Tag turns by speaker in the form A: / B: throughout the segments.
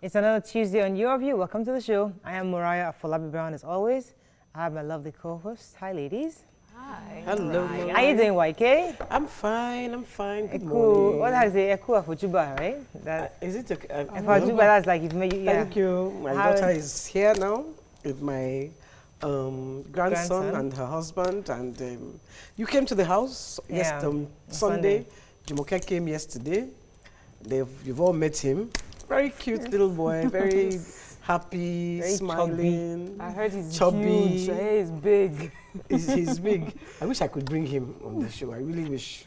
A: It's another Tuesday on Your View. Welcome to the show. I am Mariah Afolabi Brown as always. I have my lovely co-host. Hi, ladies.
B: Hi.
C: Hello.
A: How you doing, YK?
C: I'm fine. Good
A: Cool.
C: morning.
A: What is it? Eku Afujuba, right?
C: Is it okay?
A: Afujuba, that's like you've made you.
C: Thank you. My daughter is here now with my grandson and her husband. And you came to the house Sunday. Jumoke came yesterday. You've all met him. Very cute little boy, very happy, very smiling.
B: Chubby. I heard he's
C: chubby.
B: Huge. He's big.
C: He's big. I wish I could bring him on the show. I really wish.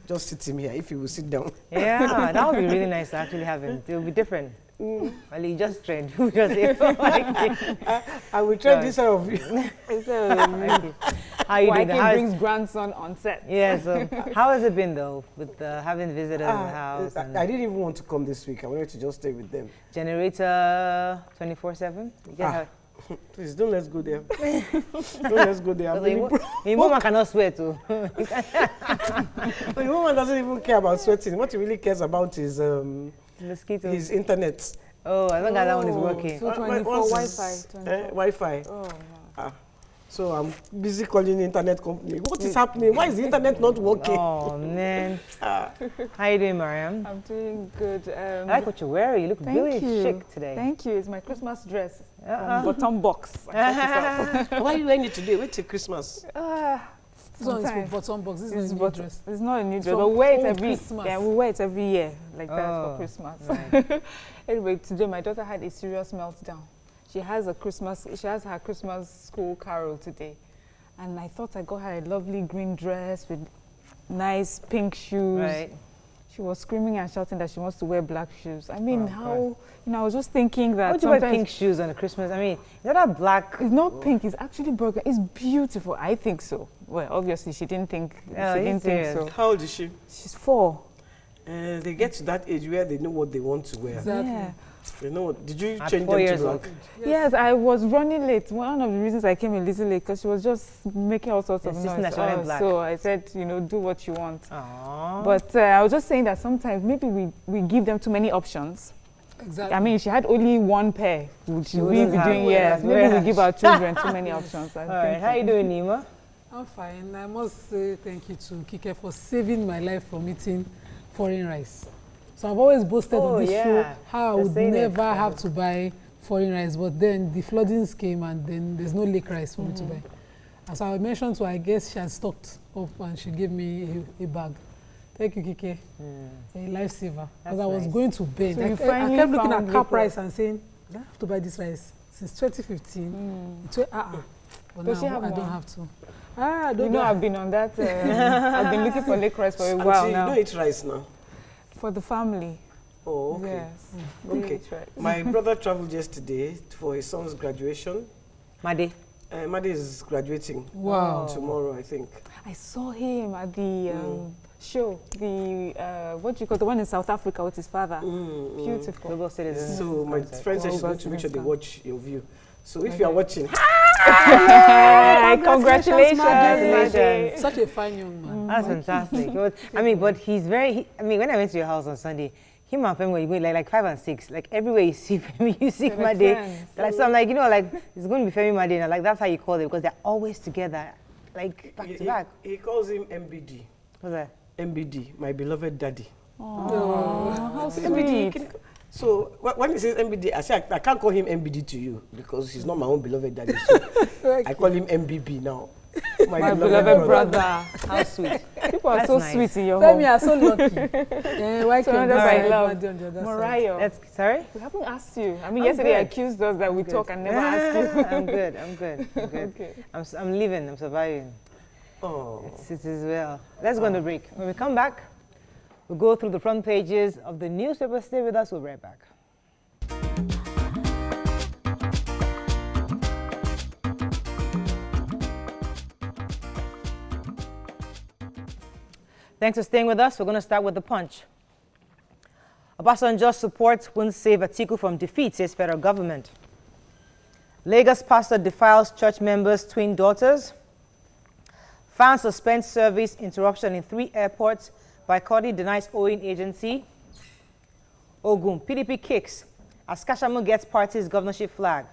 C: Just sit him here if he will sit down.
A: Yeah, that would be really nice to actually have him. It will be different. Well, you just trained.
C: I will train this out of you.
A: How you doing?
B: YK brings grandson on set.
A: Yeah, so how has it been though with having visitors in the house?
C: I didn't even want to come this week. I wanted to just stay with them.
A: Generator 24/7?
C: Please don't let's go there. Don't let's go there.
A: Your woman cannot swear too.
C: Your woman doesn't even care about sweating. What he really cares about is
A: mosquitoes.
C: His internet.
A: Oh, as long as that one is working.
B: So 24 Wi-Fi.
C: Wi-Fi.
B: Oh, wow.
C: So I'm busy calling the internet company. What is happening? Why is the internet not working?
A: Oh man. How you doing, Mariam?
B: I'm doing good.
A: I like what you're wearing. You look really chic today.
B: Thank you. It's my Christmas dress from Bottom Box.
C: Why are you wearing it today? Wait till Christmas.
D: This one is for Bottom Box. This is a new dress.
B: It's not a new dress, but we wear it every Christmas. Yeah, we wear it every year like that for Christmas. Right. Anyway, today my daughter had a serious meltdown. She has her Christmas school carol today. And I thought I got her a lovely green dress with nice pink shoes. Right. She was screaming and shouting that she wants to wear black shoes. I mean, I was just thinking that.
A: Why would you wear pink shoes on a Christmas? I mean, is that black?
B: It's not pink, it's actually burgundy. It's beautiful. I think so. Well, obviously, she didn't think so.
C: How old is she?
B: She's 4.
C: They get to that age where they know what they want to wear.
B: Exactly. Yeah.
C: You know, did you change them to black?
B: Yes, I was running late. One of the reasons I came a little late because she was just making all sorts of noise. So I said, do what you want.
A: Aww.
B: But I was just saying that sometimes maybe we give them too many options.
D: Exactly.
B: I mean, if she had only one pair, would she be doing maybe we give our children too many options.
A: All right, how you doing, Nima?
D: I'm fine. I must say thank you to Kike for saving my life from eating foreign rice. So I've always boasted on this show how I would never have to buy foreign rice, but then the floodings came and then there's no lake rice for me to buy. As I mentioned to her, I guess she had stocked up and she gave me a bag. Thank you, Kike. A lifesaver. Because I was going to bed.
B: So
D: I kept looking at car price and saying, I have to buy this rice since 2015. But now I don't have to.
B: I've been on that. I've been looking for lake rice for a while now.
C: You don't eat rice now?
B: For the family.
C: Oh, okay.
B: Yes.
C: Okay. My brother traveled yesterday for his son's graduation.
A: Madi?
C: Madi is graduating.
D: Wow.
C: Tomorrow, I think.
B: I saw him at the show. The the one in South Africa with his father. Beautiful.
A: Global Citizen.
C: So my friend said she's going to make sure they watch your view. So if you are watching,
B: congratulations.
D: Such a fine young man.
A: That's fantastic. But he's very. When I went to your house on Sunday, him and Femi were going like 5 and 6. Like everywhere you see Femi, you see Made. Like so, I'm like, it's going to be Femi Made. And like that's how you call it because they're always together, like back to back.
C: He calls him MBD.
A: What's that?
C: MBD, my beloved daddy.
B: Oh, how sweet.
C: So when he says MBD, I say I can't call him MBD to you because he's not my own beloved daddy. So I call him MBB now.
B: My beloved brother.
A: How sweet.
B: People are so sweet in your
D: home.
B: Femi
D: are so lucky. Why can't
B: I love Mariah?
A: Sorry?
B: We haven't asked you. I mean, yesterday you accused us that we talk and never asked you.
A: I'm good. Okay. I'm living. I'm surviving.
C: Oh.
A: It is well. Let's go on the break. When we come back, we'll go through the front pages of the newspaper. Stay with us. We'll be right back. Thanks for staying with us. We're going to start with the Punch. Obasanjo supports won't save Atiku from defeat, says federal government. Lagos pastor defiles church members' twin daughters. Fans suspend service interruption in 3 airports. Boycotting denies owing agency. Ogun, PDP kicks as Kashamu gets party's governorship flag.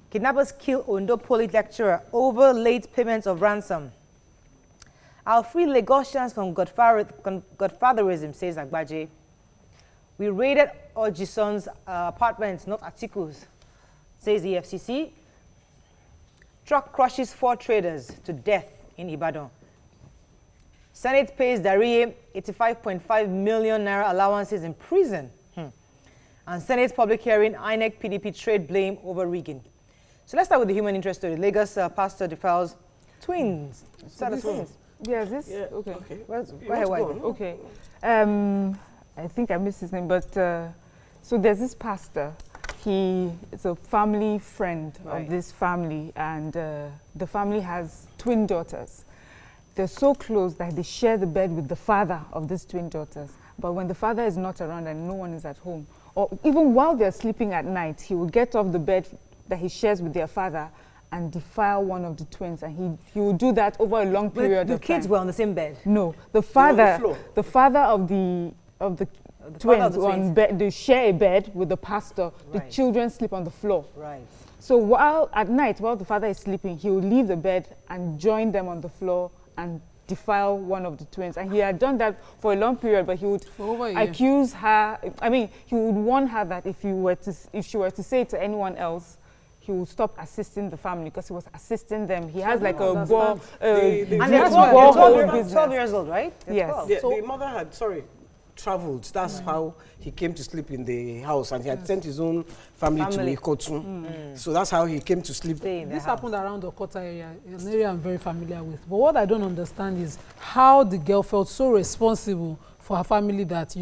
A: Kidnappers kill Ondo Poly lecturer over late payments of ransom. I'll free Lagosians from godfatherism, says Agbaje. We raided Ojison's apartments, not Atiku's, says the FCC. Truck crushes 4 traders to death in Ibadan. Senate pays Dariye 85.5 million naira allowances in prison. And Senate's public hearing, INEC PDP trade blame over rigging. So let's start with the human interest story. Lagos pastor defiles twins. Twins.
B: Yeah, this?
C: Yeah.
B: Okay.
A: Go ahead,
B: Okay. I think I missed his name, but so there's this pastor. He is a family friend of this family, and the family has twin daughters. They're so close that they share the bed with the father of these twin daughters. But when the father is not around and no one is at home, or even while they're sleeping at night, he will get off the bed that he shares with their father and defile one of the twins, and he will do that over a long period of time.
A: The kids were on the same bed?
B: No, the father of the twins on bed, they share a bed with the pastor. Right. The children sleep on the floor.
A: Right.
B: So at night, while the father is sleeping, he will leave the bed and join them on the floor and defile one of the twins. And he had done that for a long period, but he would accuse her. I mean, he would warn her that if she were to say it to anyone else, he will stop assisting the family because he was assisting them. He has like a ball.
A: And they're 12 years old, right?
C: Yes. Yeah, the mother had, traveled. That's how he came to sleep in the house, and he had sent his own family to Ikotu. So that's how he came to sleep.
D: This happened around the Okota area, an area I'm very familiar with. But what I don't understand is how the girl felt so responsible for her family that,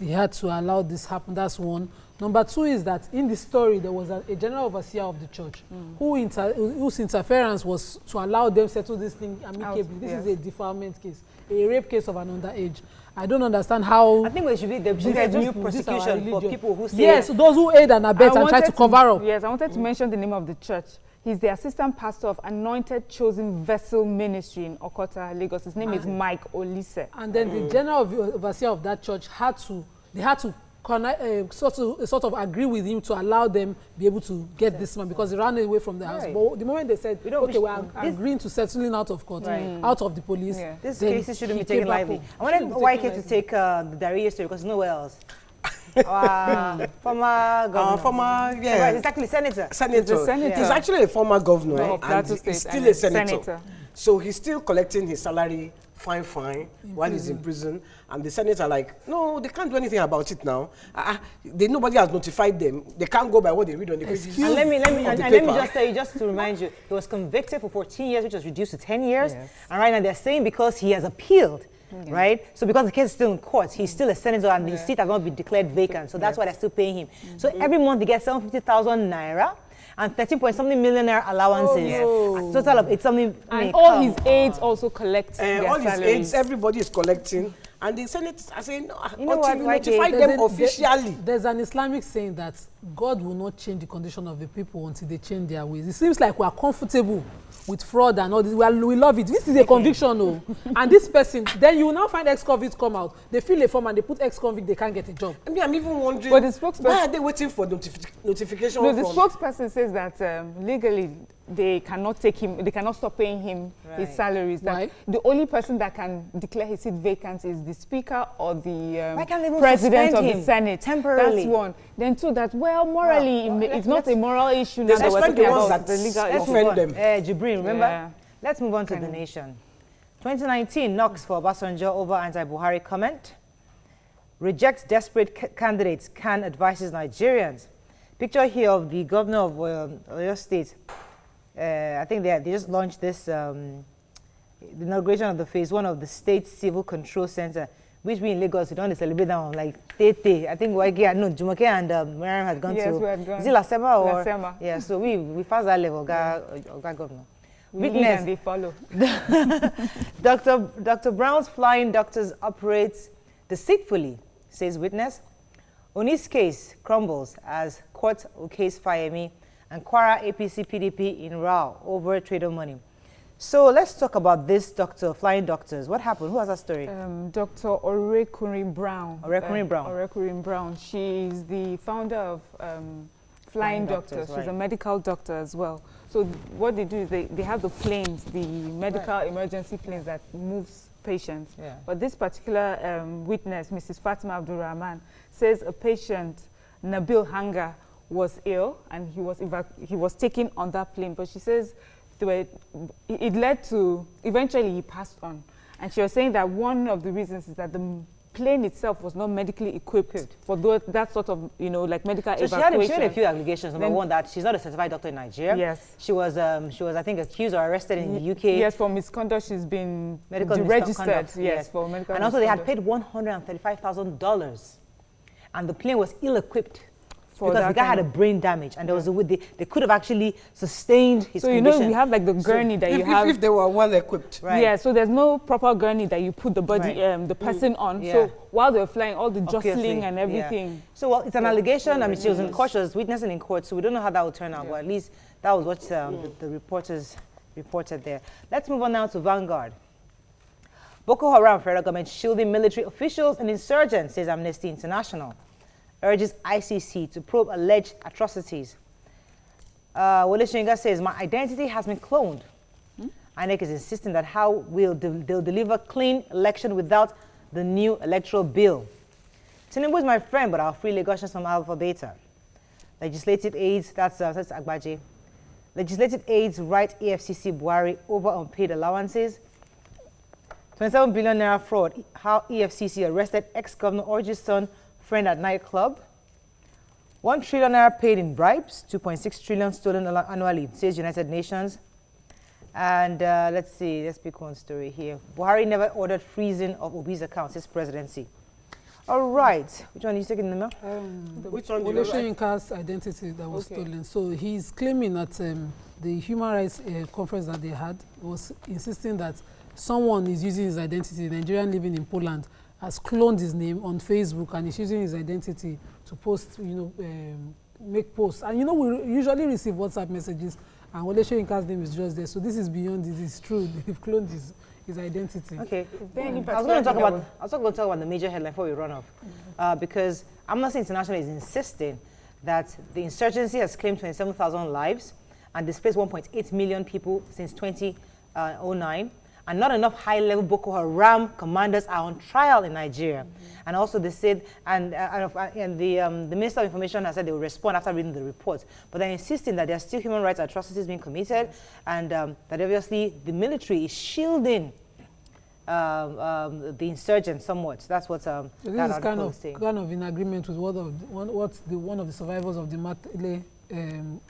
D: they had to allow this happen. That's one. Number 2 is that in the story, there was a general overseer of the church whose interference was to allow them settle this thing amicably. This is a defilement case, a rape case of an underage. I don't understand how...
A: I think there should be new prosecution for people who say...
D: Yes, those who aid and abet and try to cover up.
B: Yes, I wanted to mention the name of the church. He's the assistant pastor of Anointed Chosen Vessel Ministry in Okota, Lagos. His name is Mike Olise.
D: And then the general overseer of that church had to sort of agree with him to allow them be able to get this man because he ran away from the house. But the moment they said, okay, we are agreeing to settling out of court, out of the police.
A: Yeah. This case shouldn't be taken lightly. I wanted why he came to take the Dariye story because nowhere else. Former governor. It's actually senator.
C: He's actually a former governor and he's still a senator. So he's still collecting his salary fine while he's in prison, and the Senate are like, no, they can't do anything about it now. Nobody has notified them. They can't go by what they read on the pages.
A: And let me just tell you, just to remind you, he was convicted for 14 years, which was reduced to 10 years. Yes. And right now they're saying because he has appealed, right? So because the case is still in court, he's still a senator and his seat has not been declared vacant. So that's why they're still paying him. So every month he gets 750,000 naira. And 13-point-something millionaire allowances. Total of it's something.
B: And all his aides also collect their
C: all
B: salaries.
C: His aides, everybody is collecting. And the Senate are saying, no, until you notify them officially.
D: There's an Islamic saying that God will not change the condition of the people until they change their ways. It seems like we are comfortable with fraud and all this. We love it. This is a conviction, And this person, then you will now find ex-convicts come out. They fill a form and they put ex-convict, they can't get a job.
C: I mean, I'm even wondering,
B: but the spokesperson,
C: why are they waiting for notification?
B: No, the spokesperson says that legally they cannot take him, they cannot stop paying him his salaries. Why? That the only person that can declare his seat vacant is the speaker or the president of the Senate.
A: Temporarily.
B: That's one. Then two, that morally, it's not a moral issue.
C: Let's find the ones that offend them.
A: Jibrin, remember? Yeah. Let's move on to the nation. 2019 knocks for Obasanjo over anti-Buhari comment. Reject desperate candidates, can advises Nigerians. Picture here of the governor of Oyo State. I think they just launched this the inauguration of the phase 1 of the State Civil Control Center, which we in Lagos, we don't celebrate that one like Tete. I think Jumoke and Miriam had gone to.
B: Yes, we had gone.
A: Is it Lasema or?
B: Lasema.
A: Yeah, so we passed that level, governor.
B: Witness. And they follow.
A: Dr. Brown's flying doctors operates deceitfully, says witness. Oni's case crumbles as court okays Fayemi and Kwara APC PDP in row over trader money. So let's talk about this doctor, flying doctors. What happened? Who has that story?
B: Dr. Orekunrin Brown.
A: Orekunrin Brown.
B: She's the founder of Flying Doctors. Right. She's a medical doctor as well. So what they do is they have the planes, the medical emergency planes that moves patients. Yeah. But this particular witness, Mrs. Fatima Abdulrahman, says a patient, Nabil Hanga, was ill and he was taken on that plane. But she says it led to, eventually he passed on. And she was saying that one of the reasons is that the plane itself was not medically equipped for that sort of, like medical evacuation.
A: She had a few allegations. Number one, that she's not a certified doctor in Nigeria.
B: Yes.
A: She was, I think, accused or arrested in the UK.
B: Yes, for misconduct. She's been registered. Yes, for medical
A: And also they had paid $135,000. And the plane was ill-equipped. Because the guy had a brain damage, and there was they could have actually sustained his condition.
B: We have like the gurney that you have.
C: If they were well equipped,
B: right? Yeah. So there's no proper gurney that you put the body, the person on. Yeah. So while they were flying, all the jostling and everything.
A: Yeah. So it's an allegation. I mean, she was in court, she was witnessing in court, so we don't know how that will turn out. But at least that was what the reporters reported there. Let's move on now to Vanguard. Boko Haram federal government shielding military officials and insurgents, says Amnesty International. Urges ICC to probe alleged atrocities. Wole Soyinka says, my identity has been cloned. INEC is insisting that how they'll deliver clean election without the new electoral bill. Tinubu is my friend, but I'll free Lagosians from alpha beta. Legislative aides, that's Agbaje. Legislative aides write EFCC Buhari over unpaid allowances. 27 billion naira fraud, how EFCC arrested ex-governor Orji's son, friend at nightclub. 1 trillion naira paid in bribes, 2.6 trillion stolen annually, says United Nations. And let's pick one story here. Buhari never ordered freezing of Obi's accounts, his presidency. All right, which one are you taking, Nima?
C: Which one?
D: Wole Soyinka's identity that was stolen. So he's claiming that the human rights conference that they had was insisting that someone is using his identity, a Nigerian living in Poland, has cloned his name on Facebook and is using his identity to post, make posts. And we usually receive WhatsApp messages and Wole Soyinka's name is just there. So this is beyond it. It's true. They've cloned his identity.
A: Okay. I was going to talk about the major headline before we run off. Because Amnesty International is insisting that the insurgency has claimed 27,000 lives and displaced 1.8 million people since 2009. And not enough high-level Boko Haram commanders are on trial in Nigeria. And also they said, and the Minister of Information has said they will respond after reading the report. But they're insisting that there are still human rights atrocities being committed, and that obviously the military is shielding the insurgents somewhat. That's what that article is saying.
D: Kind of in agreement with what one of the survivors of the Matele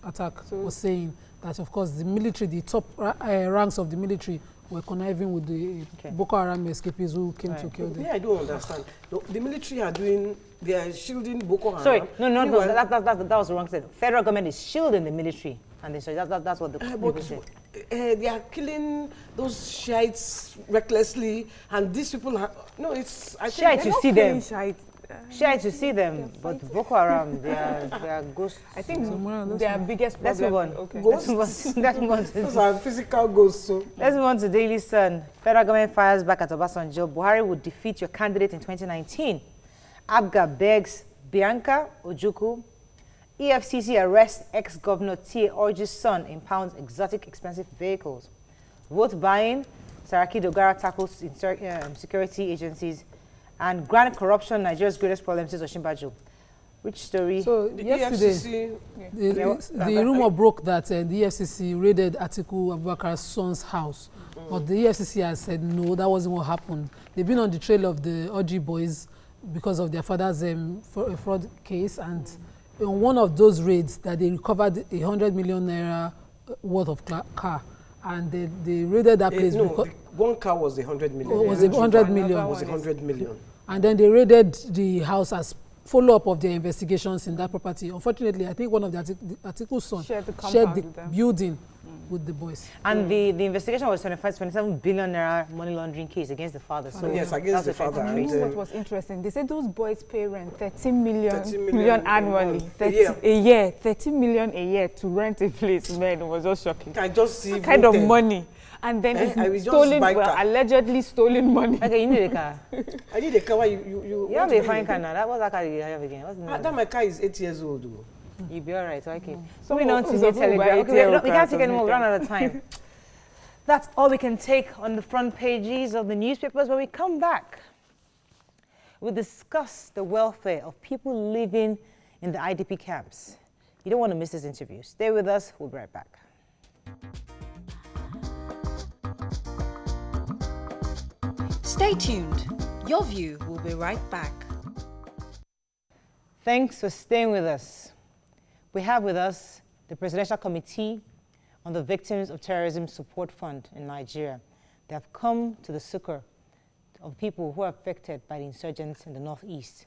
D: attack was saying, that of course the military, the top ranks of the military, were conniving with the Boko Haram escapees who came to kill them.
C: Yeah, I don't understand. No, the military they are shielding Boko Haram.
A: Sorry, no, that was the wrong thing. Federal government is shielding the military, and that's what the people said.
C: They are killing those Shiites recklessly, and these people are,
A: Shiites, you see them. Shiites, you see them, but Boko Haram, they are ghosts.
B: I think their biggest problem.
A: Let's move on.
C: Okay. Ghosts? Those are physical ghosts. So.
A: Let's move on to Daily Sun. Federal government fires back at Obasanjo. Buhari would defeat your candidate in 2019. Abga begs Bianca Ojukwu. EFCC arrests ex-governor T. Orji's son, impounds exotic expensive vehicles. Vote buying. Saraki Dogara tackles security agencies. And grand corruption, Nigeria's greatest problem, says Osinbajo. Which story?
D: So yesterday, the rumor broke that the EFCC raided Atiku Abubakar's son's house. But the EFCC has said, no, that wasn't what happened. They've been on the trail of the Orji boys because of their father's fraud case. And in one of those raids, that they recovered 100 million naira worth of car. and they raided that place.
C: No, one car was 100 million.
D: Oh, was it 100 million?
C: Was 100 million.
D: And then they raided the house as follow-up of their investigations in that property. Unfortunately, I think one of the article's son shared the building with the boys.
A: And the investigation was 27 billion naira money laundering case against the father. So
C: yes, against the father.
B: And what was interesting, they said those boys pay rent 13 million annually. A year, 30 million a year to rent a place. Man, it was just shocking.
C: I just see
B: what kind of money. And then it's stolen, allegedly stolen money.
A: Okay, you need a car.
C: I need a car. You
A: have a fine car now. That was that car you have again.
C: That my car is 8 years old.
A: You'll be all right. Okay. So we don't see Telegram. Okay, we can't take any more. We run out of time. That's all we can take on the front pages of the newspapers. When we come back, we'll discuss the welfare of people living in the IDP camps. You don't want to miss this interview. Stay with us. We'll be right back.
E: Stay tuned. Your View will be right back.
A: Thanks for staying with us. We have with us the Presidential Committee on the Victims of Terrorism Support Fund in Nigeria. They have come to the succor of people who are affected by the insurgents in the Northeast.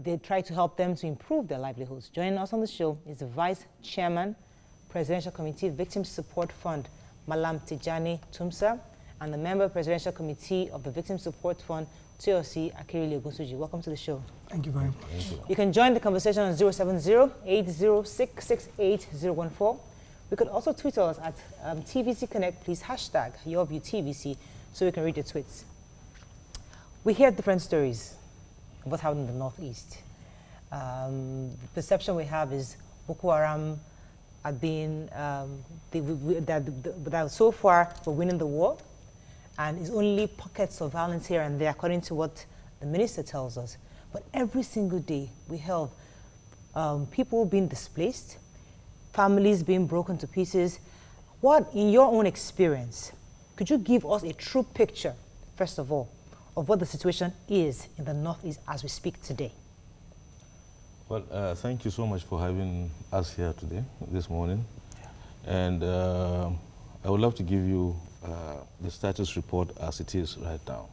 A: They try to help them to improve their livelihoods. Joining us on the show is the Vice Chairman, Presidential Committee Victims Support Fund, Malam Tijani Tumsa, and the Member Presidential Committee of the Victim Support Fund, Toyosi Akirili Ogunsuji. Welcome to the show.
F: Thank you very much.
A: You can join the conversation on 070-806-68014. We could also tweet us at TVC Connect, please hashtag YourViewTVC so we can read your tweets. We hear different stories of what's happening in the Northeast. The perception we have is Boko Haram are being, that so far we're winning the war, and it's only pockets of violence here and there, according to what the minister tells us. But every single day, we have people being displaced, families being broken to pieces. What, in your own experience, could you give us a true picture, first of all, of what the situation is in the Northeast as we speak today?
G: Well, thank you so much for having us here today, this morning. And I would love to give you the status report as it is right now.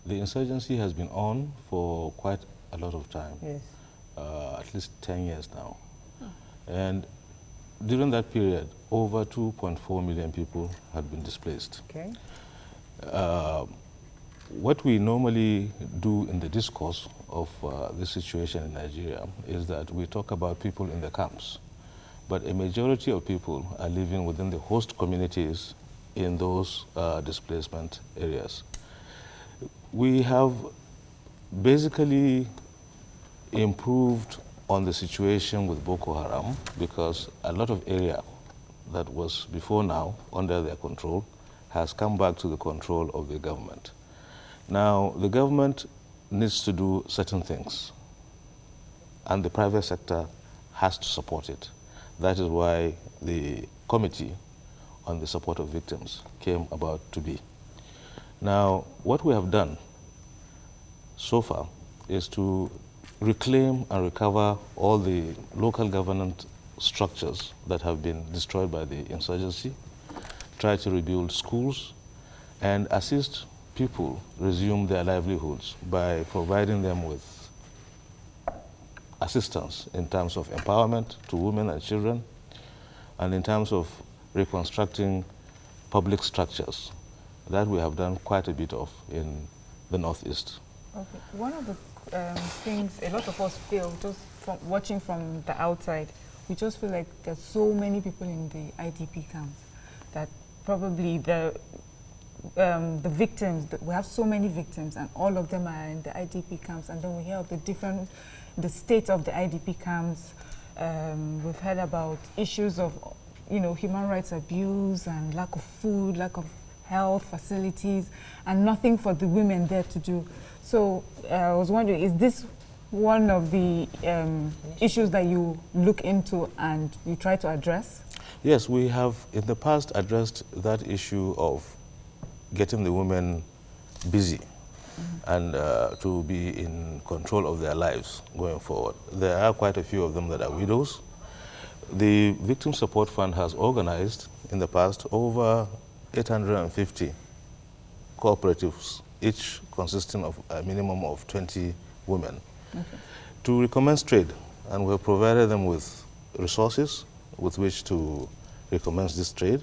G: The insurgency has been on for quite a lot of time,
A: yes.
G: At least 10 years now. And during that period, over 2.4 million people had been displaced.
A: Okay.
G: What we normally do in the discourse of this situation in Nigeria is that we talk about people in the camps, but a majority of people are living within the host communities in those displacement areas. We have basically improved on the situation with Boko Haram because a lot of area that was before now under their control has come back to the control of the government. Now, the government needs to do certain things, and the private sector has to support it. That is why the Committee on the Support of Victims came about to be. Now, what we have done so far is to reclaim and recover all the local government structures that have been destroyed by the insurgency, try to rebuild schools, and assist people resume their livelihoods by providing them with assistance in terms of empowerment to women and children, and in terms of reconstructing public structures. That we have done quite a bit of in the Northeast.
B: Okay. One of the things a lot of us feel, just from watching from the outside, we just feel like there's so many people in the IDP camps that probably the victims, we have so many victims and all of them are in the IDP camps, and then we hear of the state of the IDP camps. We've heard about issues of, human rights abuse and lack of food, lack of health facilities, and nothing for the women there to do. So I was wondering, is this one of the issues that you look into and you try to address?
G: Yes, we have in the past addressed that issue of getting the women busy and to be in control of their lives going forward. There are quite a few of them that are widows. the Victim Support Fund has organized in the past over 850 cooperatives, each consisting of a minimum of 20 women, to recommence trade. And we have provided them with resources with which to recommence this trade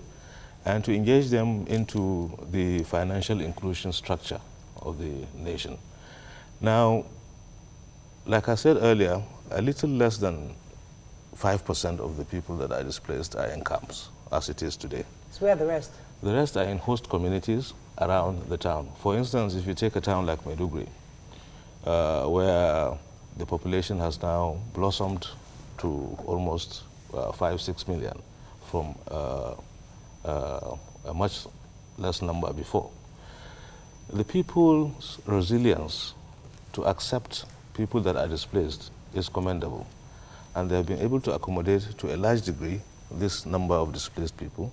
G: and to engage them into the financial inclusion structure of the nation. Now, like I said earlier, a little less than 5% of the people that are displaced are in camps, as it is today.
A: So where are the rest?
G: The rest are in host communities around the town. For instance, if you take a town like Maiduguri, where the population has now blossomed to almost 5-6 million from a much less number before. The people's resilience to accept people that are displaced is commendable, and they have been able to accommodate to a large degree this number of displaced people.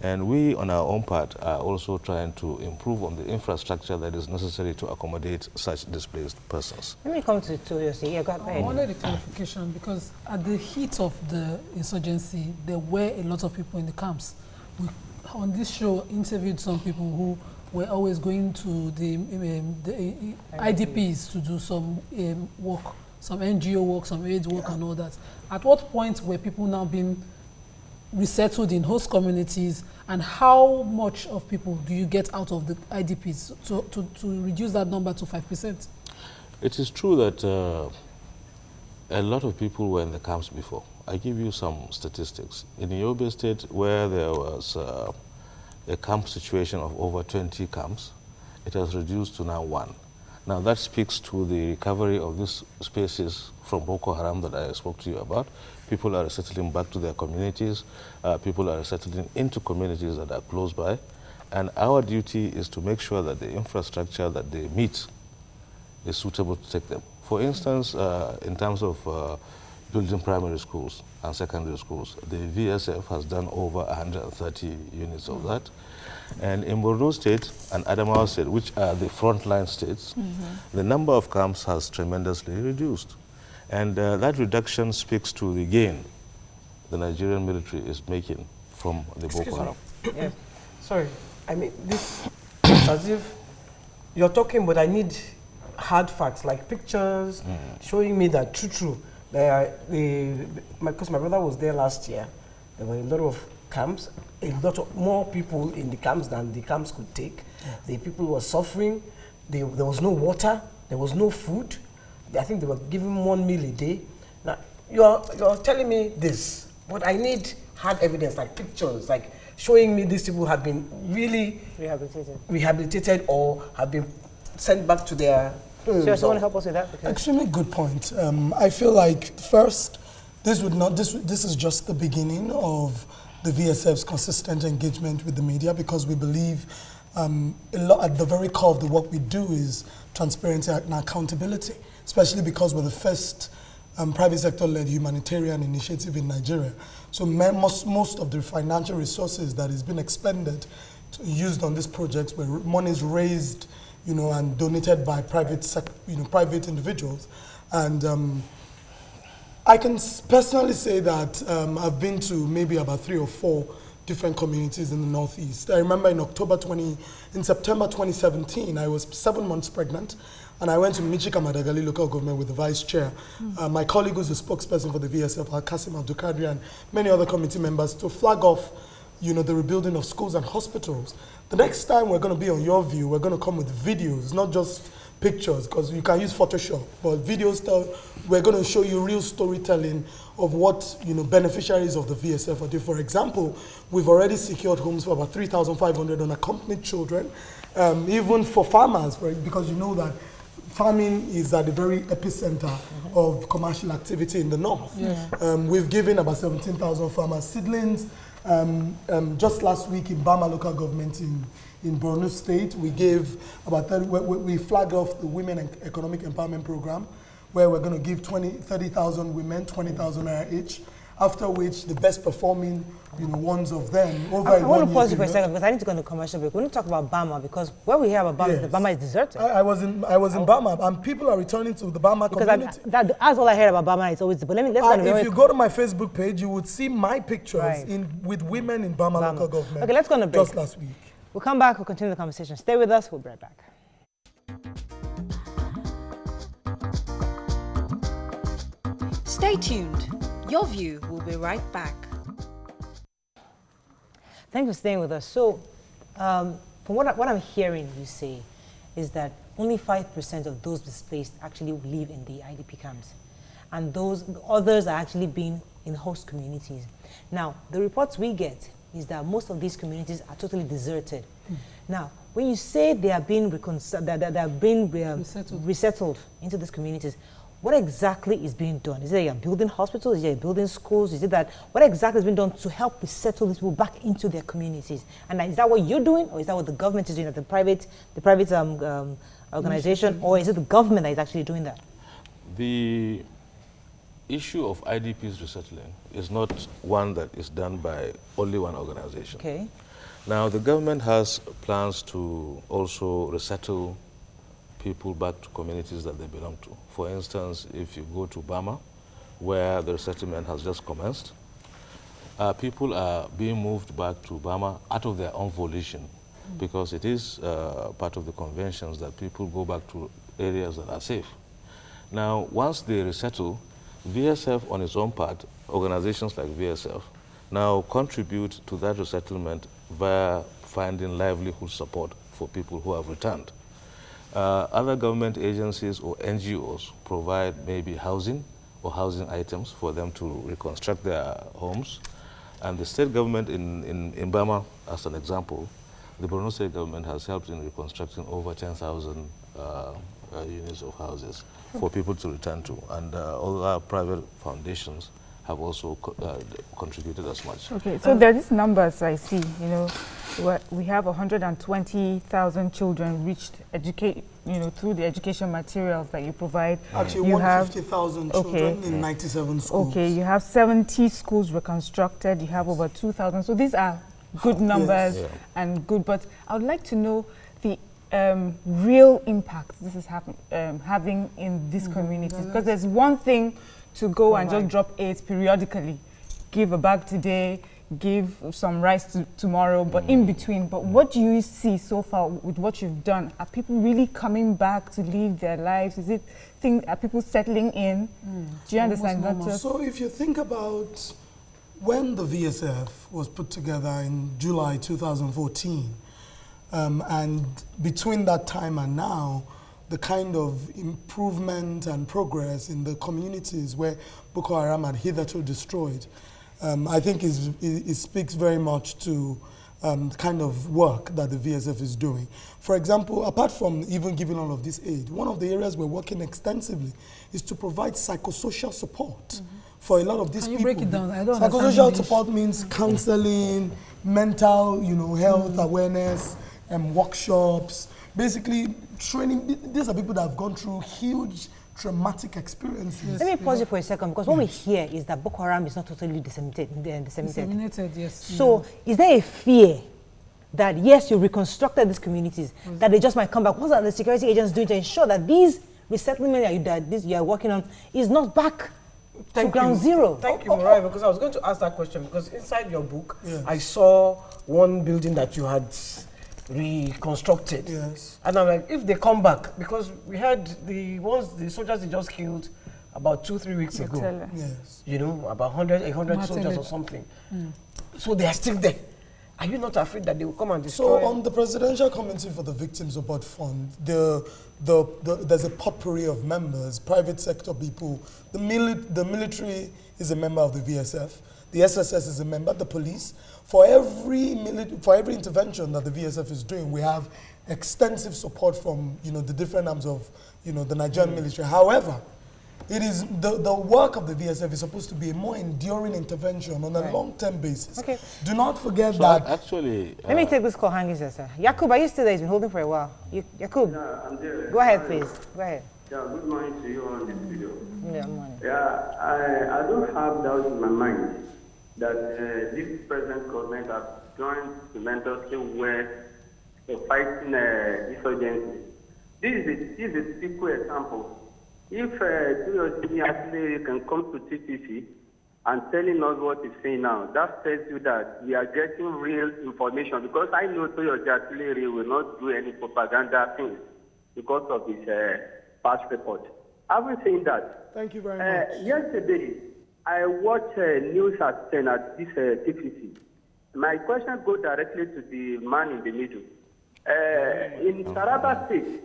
G: And we, on our own part, are also trying to improve on the infrastructure that is necessary to accommodate such displaced persons.
A: Let me come to your say. Yeah, go ahead.
D: I wanted a clarification because at the heat of the insurgency, there were a lot of people in the camps. We, on this show, interviewed some people who were always going to the IDPs to do some work, some NGO work, some AIDS work and all that. At what point were people now being resettled in host communities, and how much of people do you get out of the IDPs to reduce that number to 5%?
G: It is true that a lot of people were in the camps before. I give you some statistics. In Yobe State, where there was a camp situation of over 20 camps, it has reduced to now 1. Now that speaks to the recovery of these spaces from Boko Haram that I spoke to you about. People are settling back to their communities. People are settling into communities that are close by. And our duty is to make sure that the infrastructure that they meet is suitable to take them. For instance, in terms of building primary schools and secondary schools, the VSF has done over 130 units of that. And in Borno State and Adamawa State, which are the frontline states, the number of camps has tremendously reduced. And that reduction speaks to the gain the Nigerian military is making from the Boko Haram.
C: Yeah. Sorry, I mean, this is as if you're talking, but I need hard facts, like pictures showing me that true. Because my brother was there last year, there were a lot of camps, a lot of more people in the camps than the camps could take. The people were suffering. There was no water. There was no food. I think they were giving 1 meal a day. Now you're telling me this, but I need hard evidence, like pictures, like showing me these people have been really rehabilitated or have been sent back to their homes.
A: So you want to help us with that?
F: Extremely good point. I feel like first, this is just the beginning of the VSF's consistent engagement with the media, because we believe at the very core of the work we do is transparency and accountability, especially because we're the first private sector-led humanitarian initiative in Nigeria. So most of the financial resources that has been expended, used on this project, where money is raised, and donated by private individuals. And I can personally say that I've been to maybe about 3 or 4 different communities in the Northeast. I remember in September 2017, I was 7 months pregnant, and I went to Michika Madagali local government with the vice chair, my colleague who's the spokesperson for the VSF, Al-Qasim Abdulkadir, and many other committee members, to flag off the rebuilding of schools and hospitals. The next time we're going to be on Your View, we're going to come with videos, not just pictures, because you can use Photoshop, but videos. We're going to show you real storytelling of what beneficiaries of the VSF are doing. For example, we've already secured homes for about 3,500 unaccompanied children, even for farmers, because you know that farming is at the very epicenter of commercial activity in the north. Yeah. We've given about 17,000 farmers seedlings. Just last week in Bama local government in Borno State, we gave about 30, we flagged off the Women Economic Empowerment Program, where we're going to give 30,000 women 20,000 naira each. after which the best performing, ones of them over
A: I want to pause you for a second because I need to go into commercial break. We need to talk about Bama because what we hear about Bama is that Bama is deserted.
F: I was in Bama, and people are returning to the Bama community.
A: That's all I heard about Bama. It's always. But
F: if you go to my Facebook page, you would see my pictures with women in Bama local government.
A: Okay, let's go on a break.
F: Just last week.
A: We'll come back. We'll continue the conversation. Stay with us. We'll be right back.
E: Stay tuned. Your View will be right back.
A: Thank you for staying with us. So, from what I'm hearing you say is that only 5% of those displaced actually live in the IDP camps. And those others are actually being in host communities. Now, the reports we get is that most of these communities are totally deserted. Now, when you say they are being resettled into these communities, what exactly is being done? Is it you're building hospitals? Is it you're building schools? Is it that what exactly is being done to help resettle these people back into their communities? And is that what you're doing, or is that what the government is doing, the private organization, or is it the government that is actually doing that?
G: The issue of IDPs resettling is not one that is done by only one organization.
A: Okay.
G: Now, the government has plans to also resettle people back to communities that they belong to. For instance, if you go to Bama, where the resettlement has just commenced, people are being moved back to Bama out of their own volition, because it is part of the conventions that people go back to areas that are safe. Now, once they resettle, VSF on its own part, organizations like VSF, now contribute to that resettlement via finding livelihood support for people who have returned. Other government agencies or NGOs provide maybe housing or housing items for them to reconstruct their homes. And the state government in Bama, as an example, the Borno state government has helped in reconstructing over 10,000 units of houses for people to return to. And all our private foundations have also contributed as much.
B: Okay, so there are these numbers I see, we have 120,000 children reached through the education materials that you provide.
F: Actually, 150,000 children in 97 schools.
B: Okay, you have 70 schools reconstructed, you have over 2,000. So these are good numbers and good, but I would like to know the real impact this is having in these communities. Because there's one thing to go and just drop aid periodically, give a bag today, give some rice tomorrow, but in between. But what do you see so far with what you've done? Are people really coming back to live their lives? Are people settling in? Do you understand that?
F: So if you think about when the VSF was put together in July 2014, and between that time and now, the kind of improvement and progress in the communities where Boko Haram had hitherto destroyed, I think it speaks very much to the kind of work that the VSF is doing. For example, apart from even giving all of this aid, one of the areas we're working extensively is to provide psychosocial support for a lot of these people.
D: Can you break it down? I don't
F: Psychosocial support means counseling, mental, health awareness, workshops, basically training. These are people that have gone through huge traumatic experiences.
A: Let me pause you for a second, because what we hear is that Boko Haram is not totally disseminated.
D: Yes.
A: So is there a fear that, yes, you reconstructed these communities, that they just might come back? What are the security agents doing to ensure that these resettlement that you are working on is not back to ground zero?
C: Thank you, Mariah, because I was going to ask that question, because inside your book, I saw one building that you had reconstructed.
F: Yes.
C: And I'm like, if they come back, because we had the soldiers they just killed about 2-3 weeks ago.
F: Yes.
C: About 100 soldiers or something. So they are still there. Are you not afraid that they will come and destroy?
F: So on the Presidential Committee for the Victim Support Fund, there's a potpourri of members, private sector people. The military is a member of the VSF. The SSS is a member, the police. For every intervention that the VSF is doing, we have extensive support from the different arms of the Nigerian military. However, it is the work of the VSF is supposed to be a more enduring intervention on a long-term basis. Okay. Do not forget that.
G: Actually,
A: let me take this call, hanging, sir. Yakub, are you still there? He's been holding for a while. Yakub,
H: no, I'm there.
A: Go ahead, please. Go ahead.
H: Yeah, good morning to you on this video.
A: Yeah, morning.
H: Yeah, I don't have doubt in my mind that this present government has joined tremendously well for fighting insurgency. This is a typical example. If curiosity actually can come to TTC and telling us what he's saying now, that tells you that we are getting real information, because I know Toyosi actually will not do any propaganda things because of his past report. Having said that,
F: thank you very much.
H: Yesterday, I watched news at 10 at this TTC. My question goes directly to the man in the middle. In Taraba State,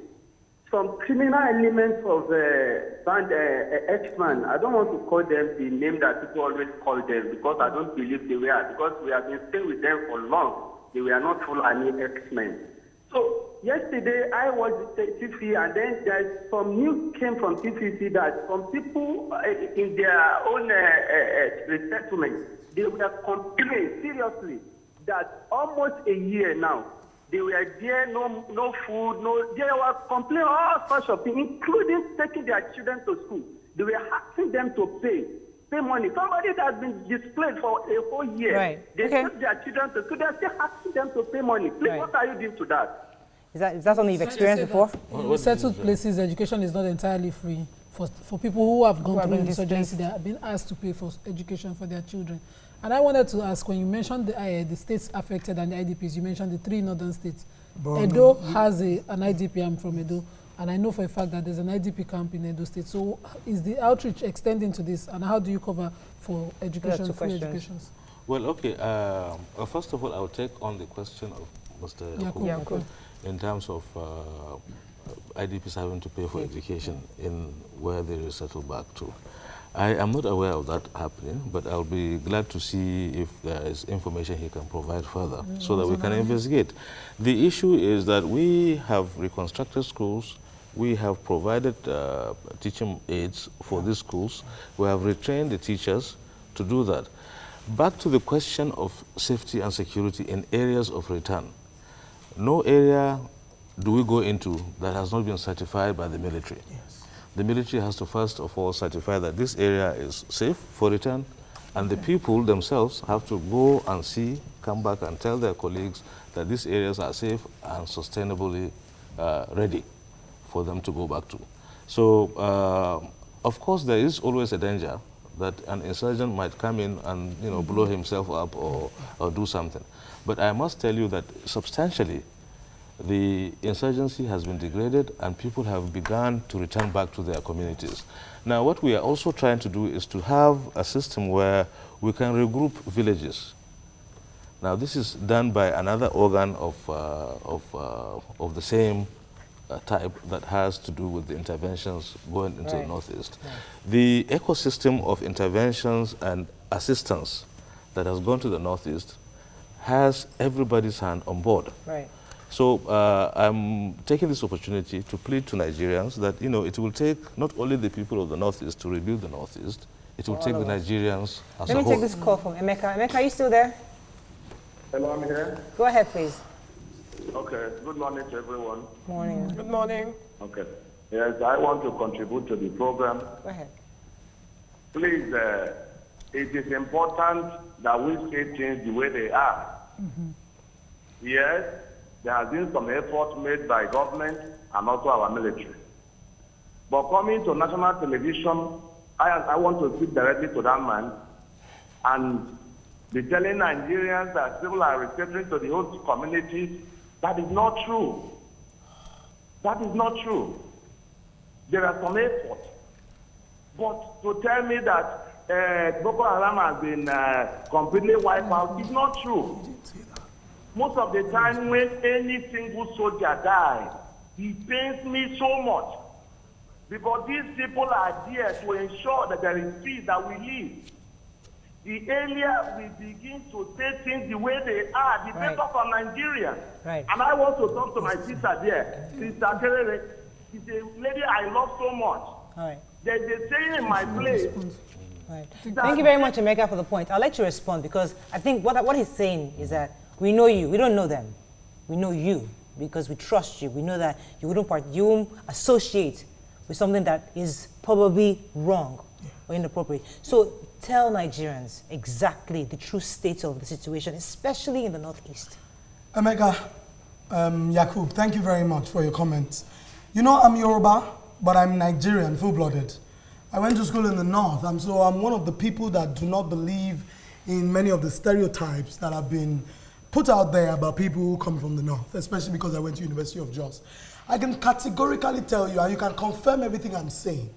H: some criminal elements of band X-Man, I don't want to call them the name that people always call them, because I don't believe they were, because we have been staying with them for long. They were not full any X-Men. So yesterday I was at TTC, and then there's some news came from TTC that some people in their own resettlement, they were complaining seriously that almost a year now, they were there, no food, they were complaining all sorts of things, including taking their children to school. They were asking them to pay money. Somebody that has been displaced for a whole year,
A: right.
H: They took their children to school, they're still asking them to pay money. Please,
A: right.
H: What are you doing to that?
A: Is that something you've experienced before?
D: In settled places, education is not entirely free. For people who have gone through insurgency, they have been asked to pay for education for their children. And I wanted to ask, when you mentioned the states affected and the IDPs, you mentioned the 3 northern states. Edo has an IDP. I'm from Edo, and I know for a fact that there's an IDP camp in Edo State. So is the outreach extending to this, and how do you cover for education, free education?
G: Well, okay. First of all, I'll take on the question of Mr. Yakubu in terms of IDPs having to pay for education in where they resettle back to. I am not aware of that happening, but I'll be glad to see if there is information he can provide further so that we can investigate. The issue is that we have reconstructed schools, we have provided teaching aids for these schools, we have retrained the teachers to do that. Back to the question of safety and security in areas of return. No area do we go into that has not been certified by the military. Yes. The military has to first of all certify that this area is safe for return, and the people themselves have to go and see, come back and tell their colleagues that these areas are safe and sustainably ready for them to go back to. So, of course, there is always a danger that an insurgent might come in and blow himself up or do something. But I must tell you that substantially, the insurgency has been degraded and people have begun to return back to their communities. Now, what we are also trying to do is to have a system where we can regroup villages. Now, this is done by another organ of the same type that has to do with the interventions going into the Northeast. Right. The ecosystem of interventions and assistance that has gone to the Northeast has everybody's hand on board. Right. So I'm taking this opportunity to plead to Nigerians that, it will take not only the people of the Northeast to rebuild the Northeast, it will take the Nigerians as a whole.
A: Let me take this call from Emeka. Emeka, are you still there?
H: Hello, I'm here.
A: Go ahead, please.
H: Okay, good morning to everyone.
A: Morning.
C: Good morning.
H: Okay. Yes, I want to contribute to the program.
A: Go ahead.
H: Please, it is important that we say things the way they are. Yes, there has been some effort made by government and also our military. But coming to national television, I want to speak directly to that man and be telling Nigerians that people are returning to the host communities. That is not true. That is not true. There are some efforts. But to tell me that Boko Haram has been completely wiped out is not true. Most of the time when any single soldier dies, it pains me so much. Because these people are there to ensure that there is peace, that we live. The earlier we begin to say things the way they are, the better for Nigeria. Right. And I want to talk to my sister there. Sister Kerere, she's a lady I love so much. All right. They're saying in my place.
A: Right. Thank you very much, Emeka, for the point. I'll let you respond, because I think what he's saying is that we know you. We don't know them. We know you because we trust you. We know that you won't associate with something that is probably wrong or inappropriate. So tell Nigerians exactly the true state of the situation, especially in the Northeast.
F: Emeka, Yakub, thank you very much for your comments. You know, I'm Yoruba, but I'm Nigerian, full-blooded. I went to school in the North, so I'm one of the people that do not believe in many of the stereotypes that have been put out there about people who come from the North, especially because I went to University of Jos. I can categorically tell you, and you can confirm everything I'm saying.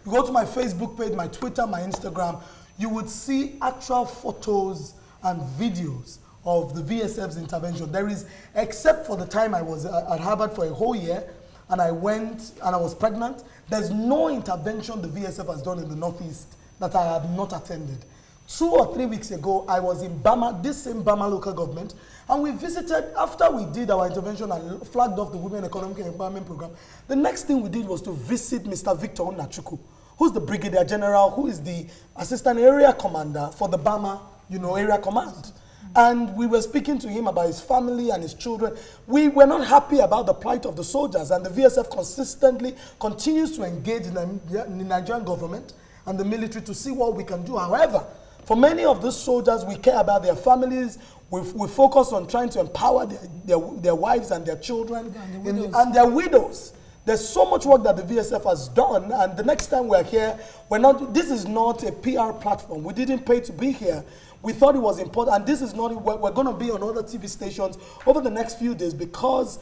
F: You go to my Facebook page, my Twitter, my Instagram, you would see actual photos and videos of the VSF's intervention. There is, except for the time I was at Harvard for a whole year, and I went and I was pregnant, there's no intervention the VSF has done in the Northeast that I have not attended. 2 or 3 weeks ago, I was in Bama, this same Bama local government, and we visited, after we did our intervention and flagged off the Women Economic Empowerment Program, the next thing we did was to visit Mr. Victor Onachukwu, who's the Brigadier General, who is the Assistant Area Commander for the Bama, Area Command. And we were speaking to him about his family and his children. We were not happy about the plight of the soldiers, and the VSF consistently continues to engage in the Nigerian government and the military to see what we can do. However, for many of these soldiers, we care about their families. We focus on trying to empower their wives and their children and their widows. There's so much work that the VSF has done, and the next time we're here, this is not a PR platform. We didn't pay to be here. We thought it was important, and this is not, we're going to be on other TV stations over the next few days because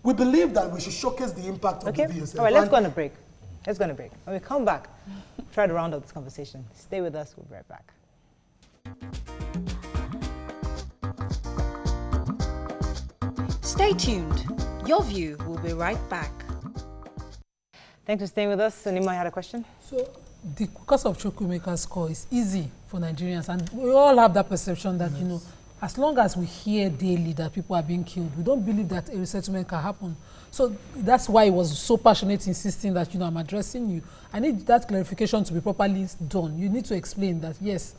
F: we believe that we should showcase the impact of the VSF.
A: All right, let's go on a break. Let's go on a break. When we come back, try to round up this conversation. Stay with us, we'll be right back.
E: Stay tuned. Your View will be right back.
A: Thanks for staying with us. Nima had a question?
D: So, because of Chukwuemeka's call, it's easy for Nigerians, and we all have that perception that, you know, as long as we hear daily that people are being killed, we don't believe that a resettlement can happen. So that's why he was so passionate, insisting that, you know, I'm addressing you. I need that clarification to be properly done. You need to explain that, yes,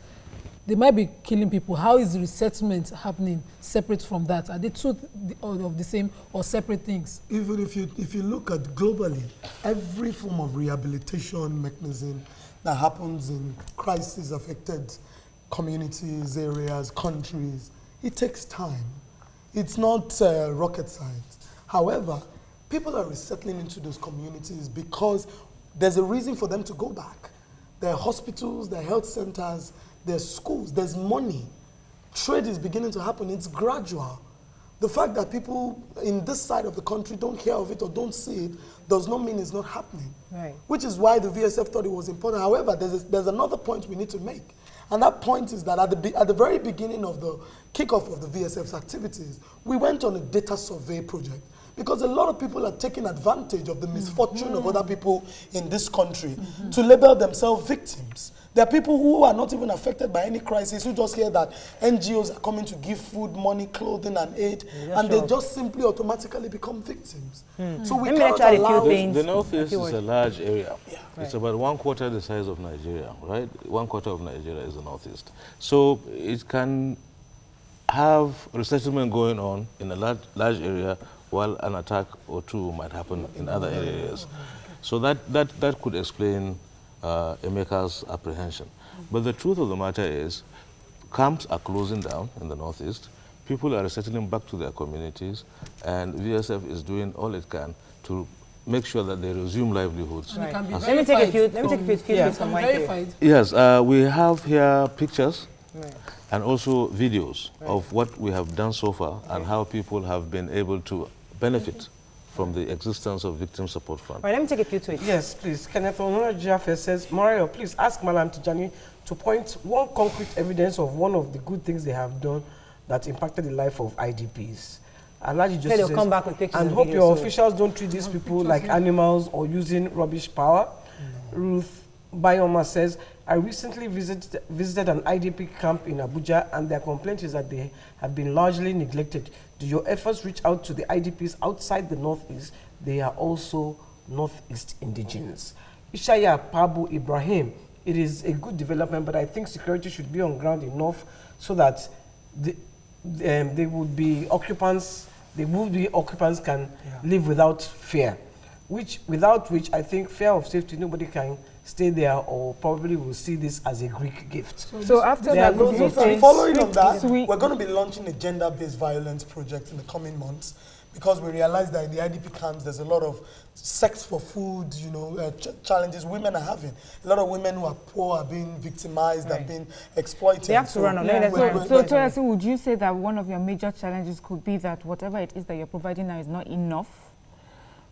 D: they might be killing people. How is the resettlement happening separate from that? Are they two of the same or separate things?
F: Even if you look at globally, every form of rehabilitation mechanism that happens in crisis-affected communities, areas, countries, it takes time. It's not rocket science. However, people are resettling into those communities because there's a reason for them to go back. There are hospitals, there are health centers, there's schools, there's money. Trade is beginning to happen. It's gradual. The fact that people in this side of the country don't hear of it or don't see it does not mean it's not happening.
A: Right.
F: Which is why the VSF thought it was important. However, there's another point we need to make. And that point is that at the very beginning of the kickoff of the VSF's activities, we went on a data survey project. Because a lot of people are taking advantage of the misfortune of other people in this country to label themselves victims. There are people who are not even affected by any crisis, who just hear that NGOs are coming to give food, money, clothing, and aid, and they just simply automatically become victims. So we cannot allow...
G: The Northeast is a large area. Yeah. It's about 1/4 the size of Nigeria, right? 1/4 of Nigeria is the Northeast. So it can have resettlement going on in a large area while an attack or two might happen in other areas. So that could explain Emeka's apprehension. But the truth of the matter is, camps are closing down in the Northeast, people are resettling back to their communities, and VSF is doing all it can to make sure that they resume livelihoods.
A: Right. Let me take a few clips from
D: verified.
G: Yes, we have here pictures and also videos of what we have done so far and how people have been able to benefit from the existence of Victim Support Fund.
A: All right, let me take a few tweets.
C: Yes, please. Kenneth Jaffe says, Mario, please ask Malam Tijani to point one concrete evidence of one of the good things they have done that impacted the life of IDPs. Alaji just says,
A: come back with pictures
C: and hope your officials don't treat these people like animals or using rubbish power. Ruth Bioma says, I recently visited an IDP camp in Abuja, and their complaint is that they have been largely neglected. Do your efforts reach out to the IDPs outside the Northeast? They are also Northeast indigenous. Ishaya Pabu Ibrahim, it is a good development, but I think security should be on ground enough so that occupants can live without fear. without which I think fear of safety, nobody can stay there, or probably will see this as a Greek gift.
B: So after that,
F: following on that, we're going to be launching a gender-based violence project in the coming months, because we realize that in the IDP camps, there's a lot of sex for food, you know, challenges women are having. A lot of women who are poor are being victimized, are being exploited.
A: They have to run on.
B: So Toyasi, would you say that one of your major challenges could be that whatever it is that you're providing now is not enough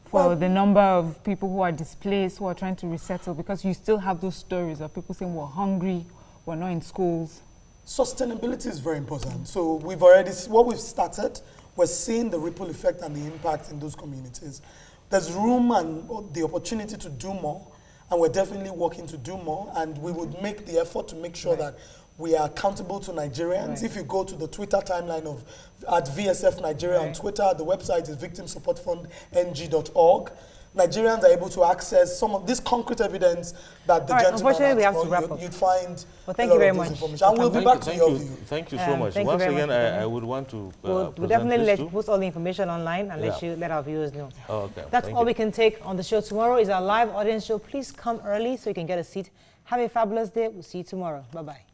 B: for the number of people who are displaced, who are trying to resettle, because you still have those stories of people saying we're hungry, we're not in schools?
F: Sustainability is very important. So we've already, what we've started, we're seeing the ripple effect and the impact in those communities. There's room and the opportunity to do more, and we're definitely working to do more, and we would make the effort to make sure that we are accountable to Nigerians. If you go to the Twitter timeline of at VSF Nigeria on Twitter, the website is victimsupportfundng.org. Nigerians are able to access some of this concrete evidence that the gentleman
A: unfortunately, we have to wrap up.
F: You'd find
A: thank you very much.
F: And we'll be back to your view.
G: Thank you so much. Once again, I would want to
A: we'll definitely let you post all the information online and let our viewers know.
G: Okay.
A: That's all we can take on the show. Tomorrow is our live audience show. Please come early so you can get a seat. Have a fabulous day. We'll see you tomorrow. Bye-bye.